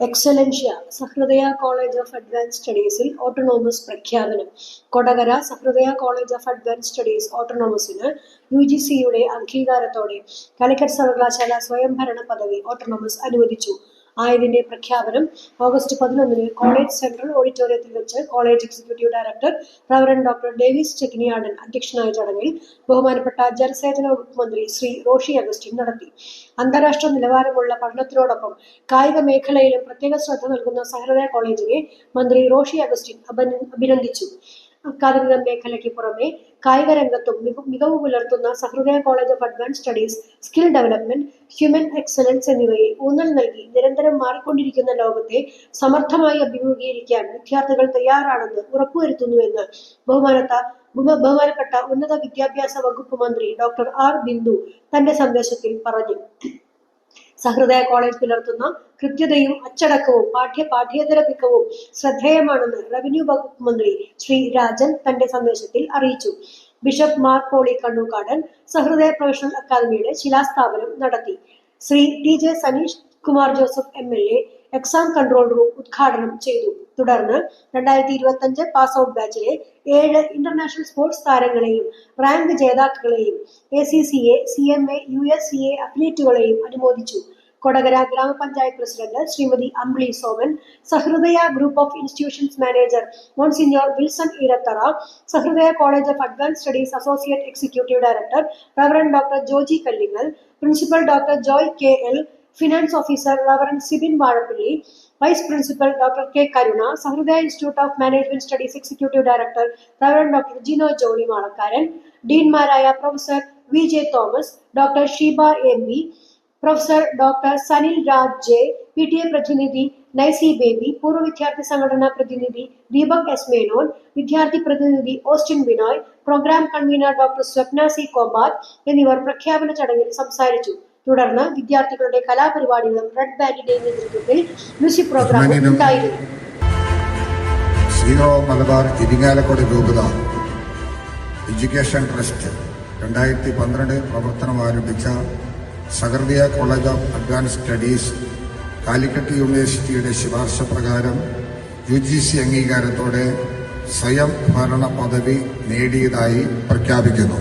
Excellentia Sahrudaya college of advance സ്റ്റഡീസിൽ autonomous പ്രഖ്യാപനം. Kodakara Sahrudaya college of advance studies ഓട്ടോണോമസിന് UGCയുടെ അംഗീകാരത്തോടെ കാലിക്കറ്റ് സർവകലാശാല സ്വയംഭരണ പദവി ഓട്ടോണോമസ് അനുവദിച്ചു. ആയതിന്റെ പ്രഖ്യാപനം ഓഗസ്റ്റ് 11 കോളേജ് സെൻട്രൽ ഓഡിറ്റോറിയത്തിൽ വെച്ച് college executive director reverend doctor Davis Chekkiniyadan അധ്യക്ഷനായ ചടങ്ങിൽ ബഹുമാനപ്പെട്ട ജലസേചന വകുപ്പ് മന്ത്രി ശ്രീ റോഷി അഗസ്റ്റിൻ നടത്തി. അന്താരാഷ്ട്ര നിലവാരമുള്ള പഠനത്തിനോടൊപ്പം കായിക മേഖലയിലും പ്രത്യേക ശ്രദ്ധ നൽകുന്ന സഹൃദയ കോളേജിനെ മന്ത്രി റോഷി അഗസ്റ്റിൻ അഭിനന്ദിച്ചു. അക്കാദമിക മേഖലയ്ക്ക് പുറമെ കായിക രംഗത്തും മികവ് പുലർത്തുന്ന Sahrudaya college of advance studies skill development, human excellence എന്നിവയിൽ ഊന്നൽ നൽകി നിരന്തരം മാറിക്കൊണ്ടിരിക്കുന്ന ലോകത്തെ സമർത്ഥമായി അഭിമുഖീകരിക്കാൻ വിദ്യാർത്ഥികൾ തയ്യാറാണെന്ന് ഉറപ്പുവരുത്തുന്നുവെന്ന് ബഹുമാനപ്പെട്ട ഉന്നത വിദ്യാഭ്യാസ വകുപ്പ് മന്ത്രി ഡോക്ടർ ആർ ബിന്ദു തന്റെ സന്ദേശത്തിൽ പറഞ്ഞു. സഹൃദയ കോളേജ് പുലർത്തുന്ന കൃത്യതയും അച്ചടക്കവും പാഠ്യേതര മികവും ശ്രദ്ധേയമാണെന്ന് റവന്യൂ വകുപ്പ് മന്ത്രി ശ്രീ രാജൻ തന്റെ സന്ദേശത്തിൽ അറിയിച്ചു. ബിഷപ്പ് മാർ പോളി കണ്ണൂക്കാടൻ സഹൃദയ പ്രൊഫഷണൽ അക്കാദമിയുടെ ശിലാസ്ഥാപനം നടത്തി. Shri TJ Saneesh Kumar Joseph MLA exam control room ഉദ്ഘാടനം ചെയ്തു. തുടർന്ന് 2025 പാസ് ഔട്ട് ബാച്ചിലെ 7 ഇന്റർനാഷണൽ സ്പോർട്സ് താരങ്ങളെയും റാങ്ക് ജേതാക്കളെയും ACCA, CMA, USCA അത്ലറ്റുകളെയും അനുമോദിച്ചു. Kodakara grama panchayat president Shrimati Ambili Soman, Sahrdaya group of institutions manager monsignor Wilson Eerathara, Sahrdaya college of advance studies associate executive director reverend doctor Joji Kallingal, principal doctor Joy KL, finance officer reverend Sibin Vazhappally, vice principal doctor K Karuna, Sahrdaya institute of management studies executive director reverend doctor Jino Johnny Malakkaran, ഡീൻമാരായ professor VJ Thomas, doctor Sheeba MB, professor doctor Sanil Raj J, PTA പ്രതിനിധി Nicy baby, പൂർവ്വ വിദ്യാർത്ഥി സംഘടനാ പ്രതിനിധി Deepak S Menon, വിദ്യാർത്ഥി പ്രതിനിധി Austin Binoy, programme convener doctor Swapna C Kobath എന്നിവർ പ്രഖ്യാപന ചടങ്ങിൽ സംസാരിച്ചു. തുടർന്ന് വിദ്യാർത്ഥികളുടെ കലാപരിപാടികളും റെഡ് ബാൻഡിന്റെയും നേതൃത്വത്തിൽ മ്യൂസിക് പ്രോഗ്രാമും ഉണ്ടായിരുന്നു. സീറോ മലബാർ ഇരിങ്ങാലക്കുട രൂപത എഡ്യൂക്കേഷൻ ട്രസ്റ്റ് 2012 പ്രവർത്തനം ആരംഭിച്ച Sahrdaya college of advance studies Calicut യൂണിവേഴ്സിറ്റിയുടെ ശുപാർശ പ്രകാരം UGC അംഗീകാരത്തോടെ സ്വയം ഭരണ പദവി നേടിയതായി പ്രഖ്യാപിക്കുന്നു.